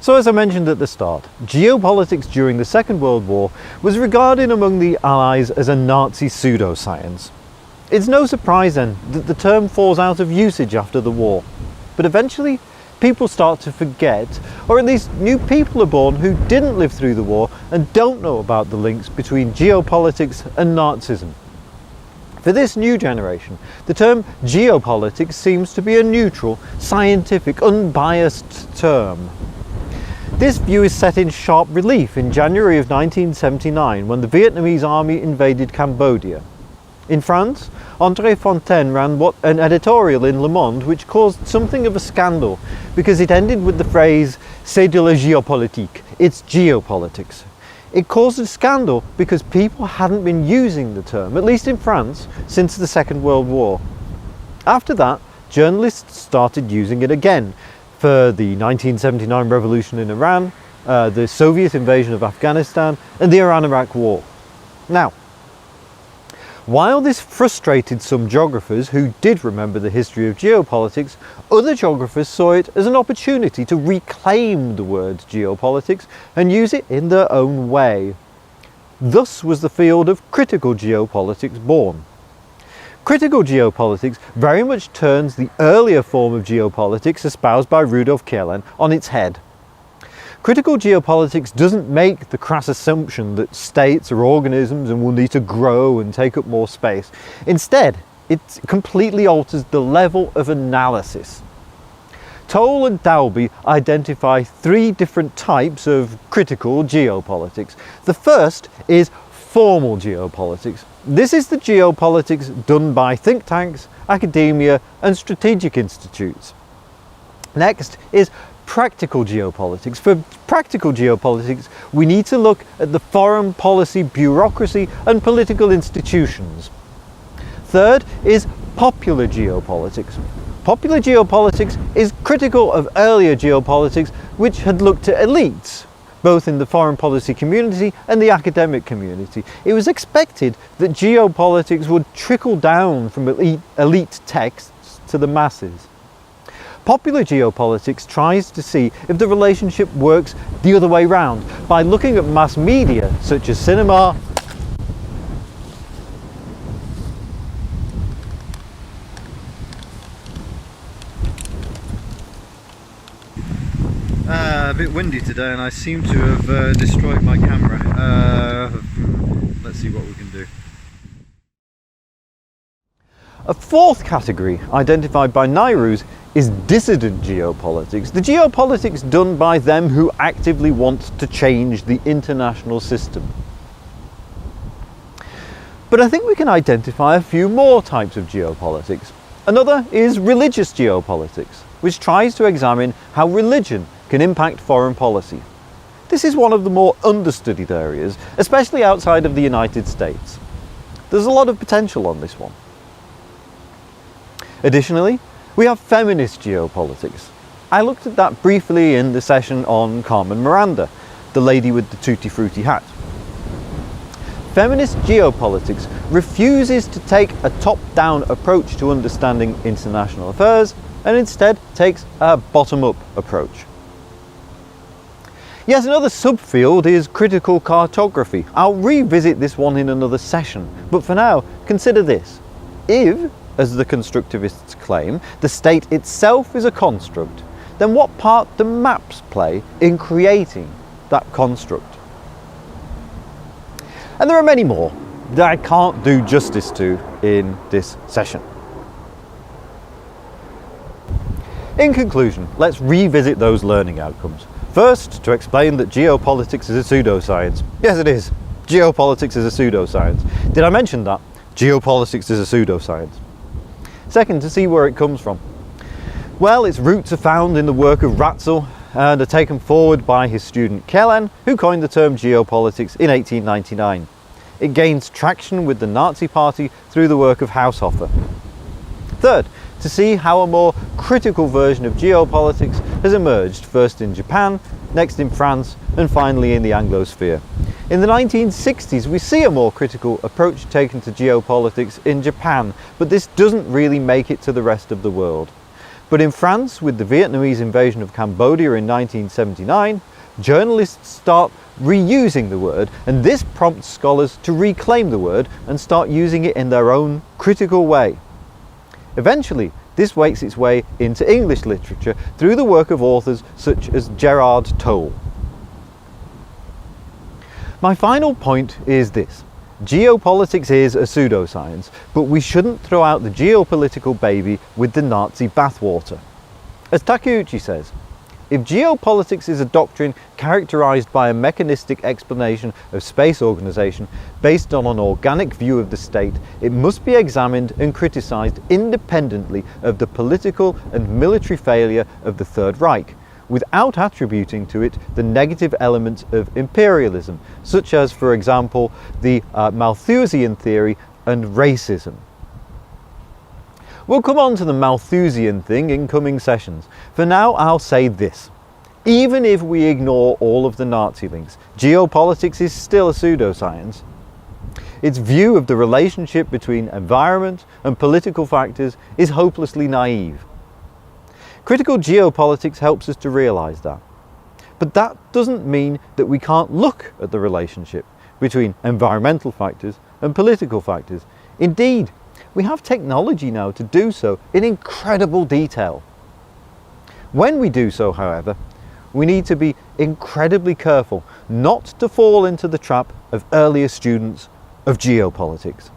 So as I mentioned at the start, geopolitics during the Second World War was regarded among the Allies as a Nazi pseudoscience. It's no surprise then that the term falls out of usage after the war, but eventually people start to forget, or at least new people are born who didn't live through the war and don't know about the links between geopolitics and Nazism. For this new generation, the term geopolitics seems to be a neutral, scientific, unbiased term. This view is set in sharp relief in January of 1979 when the Vietnamese army invaded Cambodia. In France, André Fontaine ran an editorial in Le Monde which caused something of a scandal because it ended with the phrase "c'est de la géopolitique," it's geopolitics. It caused a scandal because people hadn't been using the term, at least in France, since the Second World War. After that, journalists started using it again for the 1979 revolution in Iran, the Soviet invasion of Afghanistan, and the Iran-Iraq war. Now, while this frustrated some geographers who did remember the history of geopolitics, other geographers saw it as an opportunity to reclaim the word geopolitics and use it in their own way. Thus was the field of critical geopolitics born. Critical geopolitics very much turns the earlier form of geopolitics espoused by Rudolf Kierlin on its head. Critical geopolitics doesn't make the crass assumption that states are organisms and will need to grow and take up more space. Instead, it completely alters the level of analysis. Toll and Dalby identify three different types of critical geopolitics. The first is formal geopolitics. This is the geopolitics done by think tanks, academia, and strategic institutes. Next is practical geopolitics. For practical geopolitics, we need to look at the foreign policy bureaucracy and political institutions. Third is popular geopolitics. Popular geopolitics is critical of earlier geopolitics, which had looked at elites, both in the foreign policy community and the academic community. It was expected that geopolitics would trickle down from elite texts to the masses. Popular geopolitics tries to see if the relationship works the other way round by looking at mass media such as cinema, a bit windy today and I seem to have destroyed my camera. Let's see what we can do. A fourth category identified by Nairouz is dissident geopolitics, the geopolitics done by them who actively want to change the international system. But I think we can identify a few more types of geopolitics. Another is religious geopolitics, which tries to examine how religion can impact foreign policy. This is one of the more understudied areas, especially outside of the United States. There's a lot of potential on this one. Additionally, we have feminist geopolitics. I looked at that briefly in the session on Carmen Miranda, the lady with the tutti frutti hat. Feminist geopolitics refuses to take a top-down approach to understanding international affairs and instead takes a bottom-up approach. Yet another subfield is critical cartography. I'll revisit this one in another session, but for now, consider this. If, as the constructivists claim, the state itself is a construct, then what part do maps play in creating that construct? And there are many more that I can't do justice to in this session. In conclusion, let's revisit those learning outcomes. First, to explain that geopolitics is a pseudoscience. Yes, it is. Geopolitics is a pseudoscience. Did I mention that? Geopolitics is a pseudoscience. Second, to see where it comes from. Well, its roots are found in the work of Ratzel and are taken forward by his student Kierlin, who coined the term geopolitics in 1899. It gains traction with the Nazi Party through the work of Haushofer. Third, to see how a more critical version of geopolitics has emerged, first in Japan, next in France, and finally in the Anglosphere. In the 1960s, we see a more critical approach taken to geopolitics in Japan, but this doesn't really make it to the rest of the world. But in France, with the Vietnamese invasion of Cambodia in 1979, journalists start reusing the word, and this prompts scholars to reclaim the word and start using it in their own critical way. Eventually, this makes its way into English literature through the work of authors such as Gerard Toll. My final point is this. Geopolitics is a pseudoscience, but we shouldn't throw out the geopolitical baby with the Nazi bathwater. As Takeuchi says, if geopolitics is a doctrine characterized by a mechanistic explanation of space organization based on an organic view of the state, it must be examined and criticized independently of the political and military failure of the Third Reich, without attributing to it the negative elements of imperialism, such as, for example, the Malthusian theory and racism. We'll come on to the Malthusian thing in coming sessions. For now, I'll say this. Even if we ignore all of the Nazi links, geopolitics is still a pseudoscience. Its view of the relationship between environment and political factors is hopelessly naive. Critical geopolitics helps us to realise that. But that doesn't mean that we can't look at the relationship between environmental factors and political factors. Indeed, we have technology now to do so in incredible detail. When we do so, however, we need to be incredibly careful not to fall into the trap of earlier students of geopolitics.